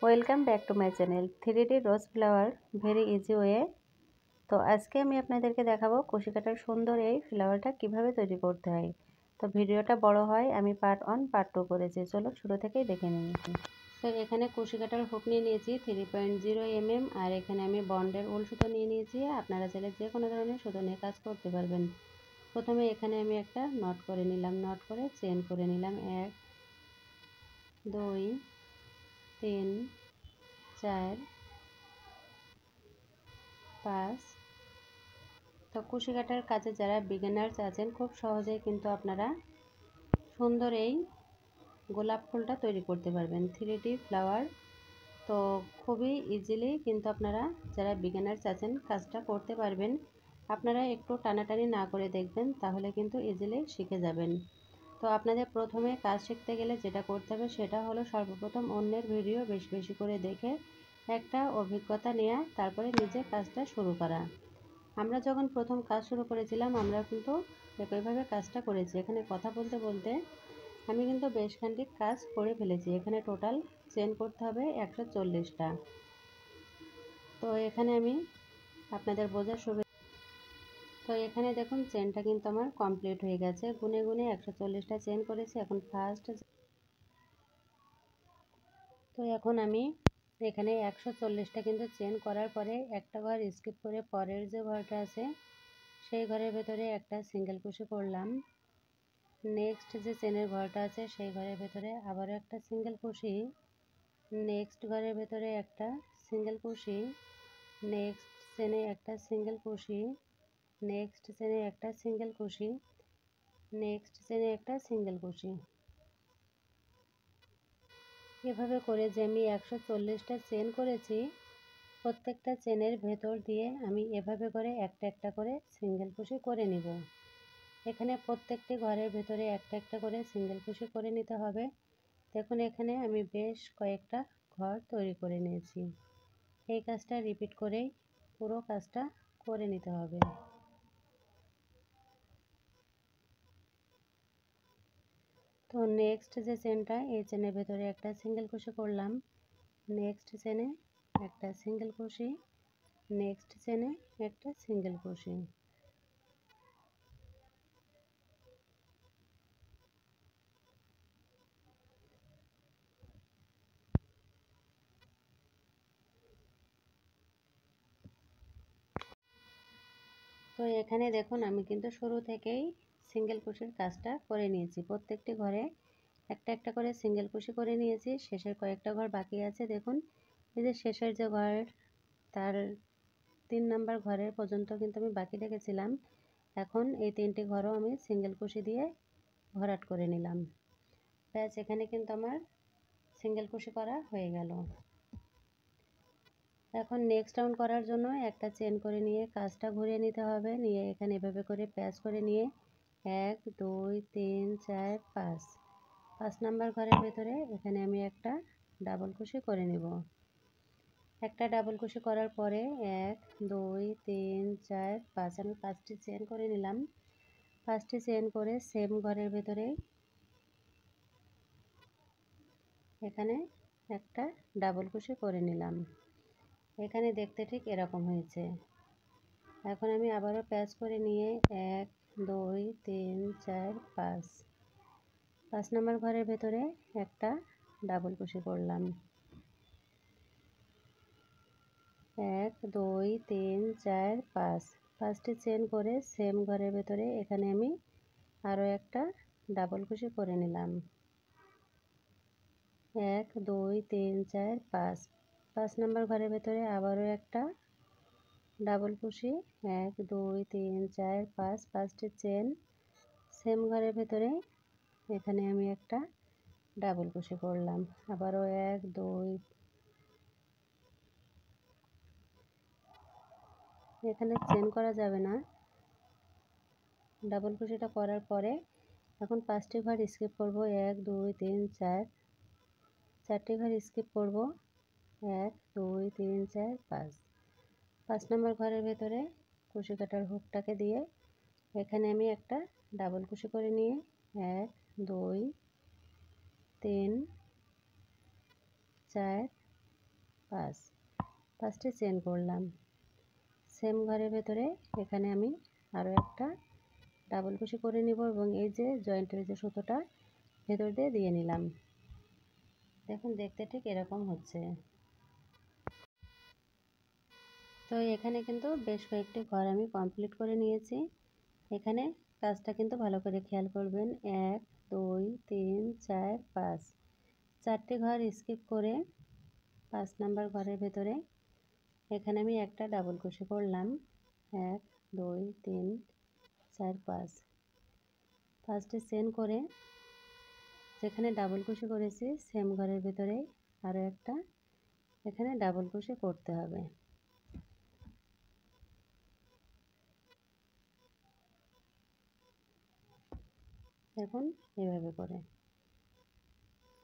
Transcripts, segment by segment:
Welcome back to my channel 3D rose flower very easy way. তো আজকে আমি আপনাদেরকে দেখাবো কুশি কাটার সুন্দর এই ফ্লাওয়ারটা কিভাবে তৈরি করতে হয়। তো ভিডিওটা বড় হয়, আমি পার্ট 1 পার্ট 2 করেছি, চলো শুরু থেকেই দেখে নিই। তো এখানে কুশি কাটার হুক নিয়ে নিয়েছি 3.0 mm, আর এখানে আমি বন্ডের উল সুতো নিয়ে নিয়েছি। আপনারা চাইলে যে কোনো ধরনের সুতো নিয়ে কাজ করতে পারবেন। প্রথমে এখানে আমি একটা নট করে নিলাম, নট করে চেন করে নিলাম 1 2 3 4 5। তো কুশি কাটার কাজে যারা বিগিনার্স আছেন খুব সহজেই কিন্তু আপনারা সুন্দর এই গোলাপ ফুলটা তৈরি করতে পারবেন 3D ফ্লাওয়ার। তো খুবই ইজিলি কিন্তু আপনারা যারা বিগিনার্স আছেন কাজটা করতে পারবেন। আপনারা একটু টানাটানি না করে দেখবেন, তাহলে কিন্তু ইজিলি শিখে যাবেন। তো আপনাদের প্রথমে কাজ শিখতে গেলে যেটা করতে হবে সেটা হলো সর্বপ্রথম অন্যের ভিডিও বেশি বেশি করে দেখে একটা অভিজ্ঞতা নেওয়া, তারপরে নিজে কাজটা শুরু করা। আমরা যখন প্রথম কাজ শুরু করেছিলাম আমরা কিন্তু একইভাবে কাজটা করেছি। এখানে কথা বলতে বলতে আমি কিন্তু বেশ খানিক কাজ করে ফেলেছি। এখানে টোটাল চেন করতে হবে 140টা। তো এখানে আমি আপনাদের বোঝার সুবিধা, তো এখানে দেখুন চেনটা কিন্তু আমার কমপ্লিট হয়ে গেছে। গুনে গুনে 140টা চেন করেছি। এখন ফার্স্ট, তো এখন আমি এখানে 140টা কিন্তু চেন করার পরে একটা ঘর স্কিপ করে পরের যে ঘরটা আছে সেই ঘরের ভেতরে একটা সিঙ্গেল কুশি করলাম। নেক্সট যে চেনের ঘরটা আছে সেই ঘরের ভেতরে আবারও একটা সিঙ্গেল কুশি, নেক্সট ঘরের ভেতরে একটা সিঙ্গেল কুশি, নেক্সট চেনে একটা সিঙ্গেল কুশি, নেক্সট চেনে একটা সিঙ্গেল কুশি, নেক্সট চেনে একটা সিঙ্গেল কুশি। এভাবে করে যে আমি 140টা চেন করেছি, প্রত্যেকটা চেনের ভেতর দিয়ে আমি এভাবে করে একটা একটা করে সিঙ্গেল কুশি করে নিব। এখানে প্রত্যেকটি ঘরের ভেতরে একটা একটা করে সিঙ্গেল কুশি করে নিতে হবে। দেখুন এখানে আমি বেশ কয়েকটা ঘর তৈরি করে নিয়েছি। এই কাজটা রিপিট করেই পুরো কাজটা করে নিতে হবে। তো নেক্সট যে চেনটা, এই চেনের ভেতরে একটা সিঙ্গেল কুশি করলাম, নেক্সট চেনে একটা সিঙ্গেল কুশি, নেক্সট চেনে একটা সিঙ্গেল কুশি। তো এখানে দেখুন আমি কিন্তু শুরু থেকেই সিঙ্গেল কুশির কাজটা করে নিয়েছি। প্রত্যেকটি ঘরে একটা একটা করে সিঙ্গেল কুশি করে নিয়েছি। শেষের কয়েকটা ঘর বাকি আছে। দেখুন এই যে শেষের যে ঘর, তার 3 নাম্বার ঘরের পর্যন্ত কিন্তু আমি বাকি রেখেছিলাম। এখন এই 3টি ঘরও আমি সিঙ্গেল কুশি দিয়ে ভরাট করে নিলাম। ব্যাস, এখানে কিন্তু আমার সিঙ্গেল কুশি করা হয়ে গেল। এখন নেক্সট রাউন্ড করার জন্য একটা চেন করে নিয়ে কাজটা ঘুরিয়ে নিতে হবে। নিয়ে এখানে এভাবে করে প্যাচ করে নিয়ে 1 2 3 4 5 নাম্বার ঘরের ভেতরে এখানে আমি একটা ডাবল কুশি করে নেব। একটা ডাবল কুশি করার পরে 1 2 3 4 5 আমি 5টি চেন করে নিলাম। 5টি চেন করে সেম ঘরের ভেতরে এখানে একটা ডাবল কুশি করে নিলাম। এখানে দেখতে ঠিক এরকম হয়েছে। এখন আমি আবারও প্যাচ করে নিয়ে 1 2 3 4 5 নাম্বার ঘরের ভেতরে একটা ডাবল কুশি করলাম। 1 2 3 4 5টি চেন করে সেম ঘরের ভেতরে এখানে আমি আরও একটা ডাবল কুশি করে নিলাম। 1 2 3 4 5 নাম্বার ঘরের ভেতরে আবারও একটা ডাবল কুশি, 1 2 3 4 5টি চেন সেম ঘরের ভেতরে এখানে আমি একটা ডাবল কুশি করলাম। আবারও 1 2, এখানে চেন করা যাবে না। ডাবল কুশিটা করার পরে এখন 5টি ঘর স্কিপ করব। 1 2 3 4, 4টি ঘর স্কিপ করব। 1 2 3 4 5 নাম্বার ঘরের ভেতরে কুশি কাটার হুকটাকে দিয়ে এখানে আমি একটা ডাবল কুশি করে নিয়ে 1 2 3 4 5, 5টি চেন করলাম। সেম ঘরের ভেতরে এখানে আমি আরও একটা ডাবল কুশি করে নিব এবং এই যে জয়েন্টের যে সুতোটা ভেতর দিয়ে দিয়ে নিলাম। দেখুন দেখতে ঠিক এরকম হচ্ছে। তো এখানে কিন্তু বেশ কয়েকটি ঘর আমি কমপ্লিট করে নিয়েছি। এখানে কাজটা কিন্তু ভালো করে খেয়াল করবেন। 1, 2, 3, 4, 5, 4টি ঘর স্কিপ করে 5 নাম্বার ঘরের ভেতরে এখানে আমি একটা ডাবল কুশি করলাম। 1, 2, 3, 4, 5, 5টি চেন করে যেখানে ডাবল কুশি করেছি সেম ঘরের ভেতরে আরও একটা এখানে ডাবল কুশি করতে হবে। দেখুন এভাবে করে।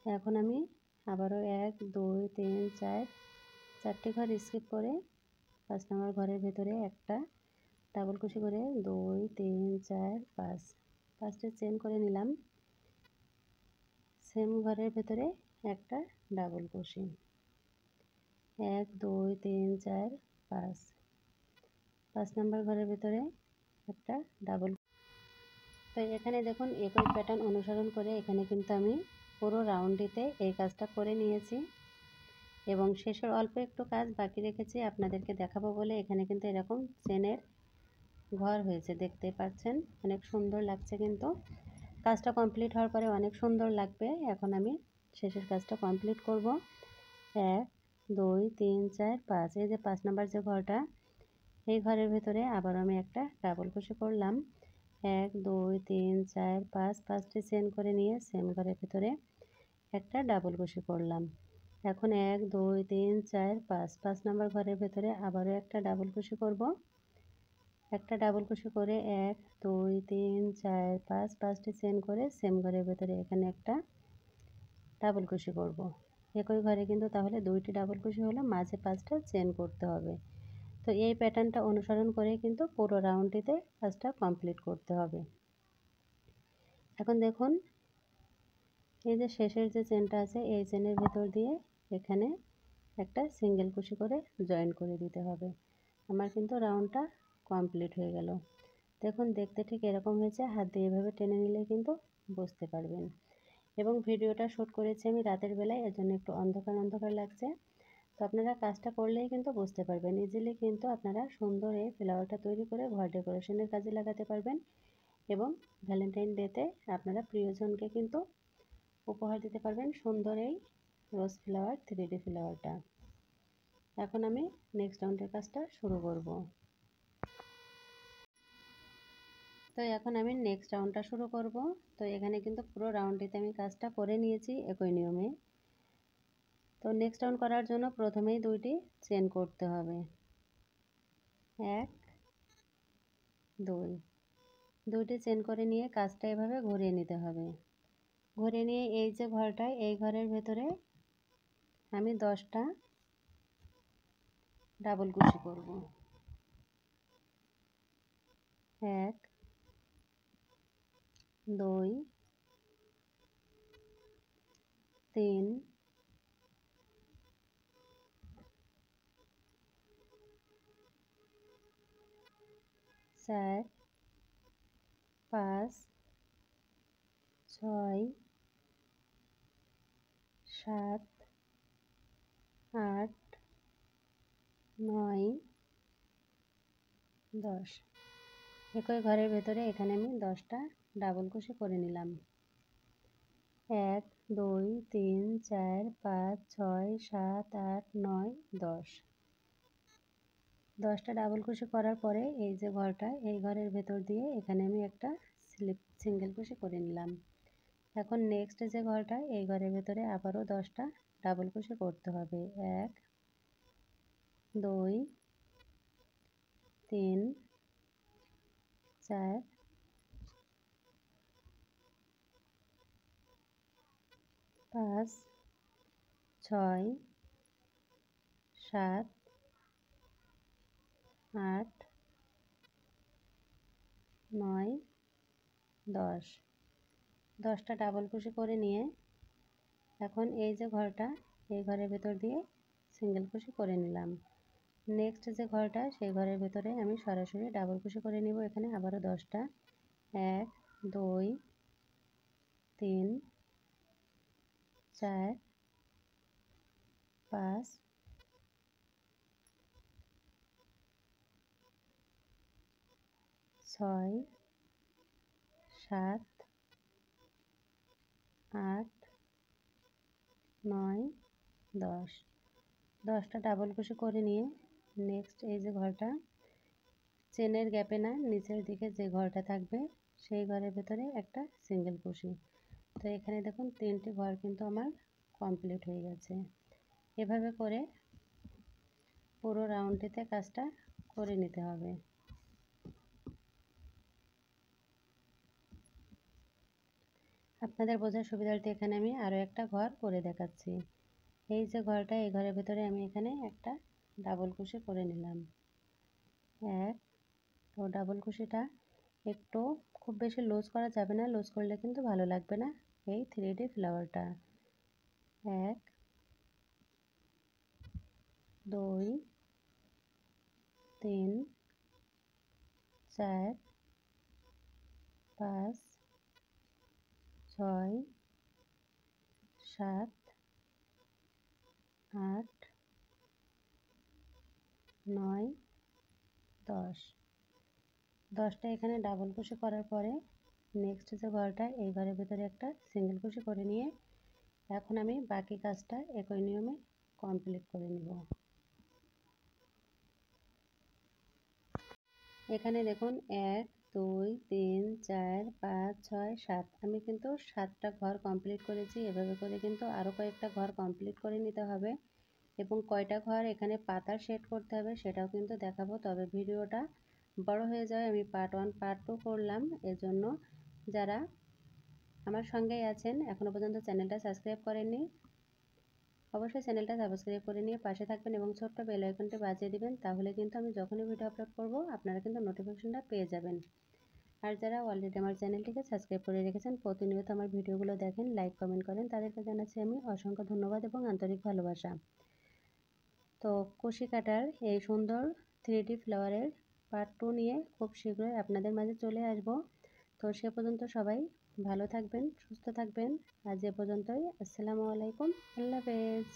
এখন আমি আবারও 1, 2, 3, 4, 4টি ঘর স্কিপ করে 5 নম্বর ঘরের ভেতরে একটা ডাবল কুশি করে 2, 3, 4, 5, 5টি চেন করে নিলাম। সেম ঘরের ভেতরে একটা ডাবল কুশি। 1, 2, 3, 4, 5, 5 নম্বর ঘরের ভেতরে একটা ডাবল। তো এখানে দেখুন একই প্যাটার্ন অনুসরণ করে এখানে কিন্তু আমি পুরো রাউন্ডটিতে এই কাজটা করে নিয়েছি এবং শেষের অল্প একটু কাজ বাকি রেখেছি আপনাদেরকে দেখাবো বলে। এখানে কিন্তু এরকম চেনের ঘর হয়েছে, দেখতে পাচ্ছেন অনেক সুন্দর লাগছে। কিন্তু কাজটা কমপ্লিট হওয়ার পরে অনেক সুন্দর লাগবে। এখন আমি শেষের কাজটা কমপ্লিট করব। 1, 2, 3, 4, 5, এই যে 5 নাম্বার যে ঘরটা এই ঘরের ভেতরে আবার আমি একটা ডাবল কুশি করলাম। 1, 2, 3, 4, 5, 5টি চেন করে নিয়ে সেম ঘরের ভেতরে একটা ডাবল কুশি করলাম। এখন 1, 2, 3, 4, 5, 5 নাম্বার ঘরের ভেতরে আবারও একটা ডাবল কুশি করব। একটা ডাবল কুশি করে 1, 2, 3, 4, 5, 5টি চেন করে সেম ঘরের ভেতরে এখানে একটা ডাবল কুশি করব। একই ঘরে কিন্তু তাহলে 2টি ডাবল কুশি হলো, মাঝে 5টা চেন করতে হবে। তো এই প্যাটার্নটা অনুসরণ করে কিন্তু পুরো রাউন্ডটিতে কাজটা কমপ্লিট করতে হবে। এখন দেখুন এই যে শেষের যে চেনটা আছে এই চেনের ভেতর দিয়ে এখানে একটা সিঙ্গেল কুশি করে জয়েন করে দিতে হবে। আমার কিন্তু রাউন্ডটা কমপ্লিট হয়ে গেল। দেখুন দেখতে ঠিক এরকম হয়েছে। হাত দিয়ে এভাবে টেনে নিলে কিন্তু বুঝতে পারবেন। এবং ভিডিওটা শ্যুট করেছি আমি রাতের বেলায়, এর জন্য একটু অন্ধকার অন্ধকার লাগছে। তো আপনারা কাজটা করলেই কিন্তু বুঝতে পারবেন। ইজিলি কিন্তু আপনারা সুন্দর এই ফ্লাওয়ারটা তৈরি করে ঘর ডেকোরেশনের কাজে লাগাতে পারবেন এবং ভ্যালেন্টাইন ডেতে আপনারা প্রিয়জনকে কিন্তু উপহার দিতে পারবেন সুন্দর এই রোজ ফ্লাওয়ার 3D ফ্লাওয়ারটা। এখন আমি নেক্সট রাউন্ডের কাজটা শুরু করব। তো এখন আমি নেক্সট রাউন্ডটা শুরু করব। তো এখানে কিন্তু পুরো রাউন্ডটিতে আমি কাজটা করে নিয়েছি একই নিয়মে। তো নেক্সট রাউন্ড করার জন্য প্রথমেই 2টি চেন করতে হবে। 1, 2, 2টি চেন করে নিয়ে কাজটা এভাবে ঘুরিয়ে নিতে হবে। ঘুরিয়ে নিয়ে এই যে ঘরটা এই ঘরের ভেতরে আমি 10টা ডাবল কুশি করব। 1, 2, 3, 4, 5, 6, 7, 8, 9, 10। একই ঘরের ভেতরে এখানে আমি 10টা ডাবল কুশি করে নিলাম। 1, 2, 3, 4, 5, 6, 7, 8, 9, 10। 10টা ডাবল কুশি করার পরে এই যে ঘরটা এই ঘরের ভেতর দিয়ে এখানে আমি একটা সিঙ্গেল কুশি করে নিলাম। এখন নেক্সট যে ঘরটা এই ঘরের ভেতরে আবারও 10টা ডাবল কুশি করতে হবে। 1, 2, 3, 4, 5, 6, 7, 8, 9, 10। 10টা ডাবল কুশি করে নিয়ে এখন এই যে ঘরটা এই ঘরের ভেতর দিয়ে সিঙ্গেল কুশি করে নিলাম। নেক্সট যে ঘরটা সেই ঘরের ভেতরে আমি সরাসরি ডাবল কুশি করে নিব। এখানে আবারও 10টা, 1 2 3 4 5 6 7 8 9 10। 10টা ডাবল কুশি করে নিয়ে নেক্সট এই যে ঘরটা চেনের গ্যাপে না নিচের দিকে যে ঘরটা থাকবে সেই ঘরের ভেতরে একটা সিঙ্গেল কুশি। তো এখানে দেখুন 3টি ঘর কিন্তু আমার কমপ্লিট হয়ে গেছে। এভাবে করে পুরো রাউন্ডটিতে কাজটা করে নিতে হবে। আপনাদের বোঝার সুবিধার্থে এখানে আমি আরও একটা ঘর করে দেখাচ্ছি। এই যে ঘরটা এই ঘরের ভেতরে আমি এখানে একটা ডাবল কুশি করে নিলাম। তো ডাবল কুশিটা একটু খুব বেশি লুজ করা যাবে না, লুজ করলে কিন্তু ভালো লাগবে না এই 3D ফ্লাওয়ারটা। 1 2 3 4 5 6 7 8 9 10। 10টা এখানে ডাবল কুশি করার পরে নেক্সট যে ঘরটা এই ঘরের ভিতরে একটা সিঙ্গেল কুশি করে নিয়ে এখন আমি বাকি কাজটা একই নিয়মে কমপ্লিট করে নিব। এখানে দেখুন 1 2 3 4 5 6 7 আমি কিন্তু 7টা ঘর কমপ্লিট করেছি। এভাবে করে কিন্তু আরও কয়েকটা ঘর কমপ্লিট করে নিতে হবে এবং কয়টা ঘর এখানে পাতার শেড করতে হবে সেটাও কিন্তু দেখাবো। তবে ভিডিওটা বড় হয়ে যায়, আমি পার্ট 1 পার্ট 2 করলাম। এজন্য যারা আমার সঙ্গেই আছেন এখনও পর্যন্ত চ্যানেলটা সাবস্ক্রাইব করেননি অবশ্যই চ্যানেলটা সাবস্ক্রাইব করে নিয়ে পাশে থাকবেন এবং ছোট্ট বেল আইকনটি বাজিয়ে দিবেন। তাহলে কিন্তু আমি যখনই ভিডিও আপলোড করব আপনারা কিন্তু নোটিফিকেশনটা পেয়ে যাবেন। আর যারা অলরেডি আমার চ্যানেলটিকে সাবস্ক্রাইব করে রেখেছেন, প্রতিনিয়ত আমার ভিডিওগুলো দেখেন, লাইক কমেন্ট করেন, তাদেরকে জানাচ্ছি আমি অসংখ্য ধন্যবাদ এবং আন্তরিক ভালোবাসা। তো কুশি কাটার এই সুন্দর 3D ফ্লাওয়ারের পার্ট 2 নিয়ে খুব শীঘ্রই আপনাদের মাঝে চলে আসব। তো সে পর্যন্ত সবাই ভালো থাকবেন, সুস্থ থাকবেন। আজ এ পর্যন্তই। আসসালামু আলাইকুম, আল্লাহ হাফেজ।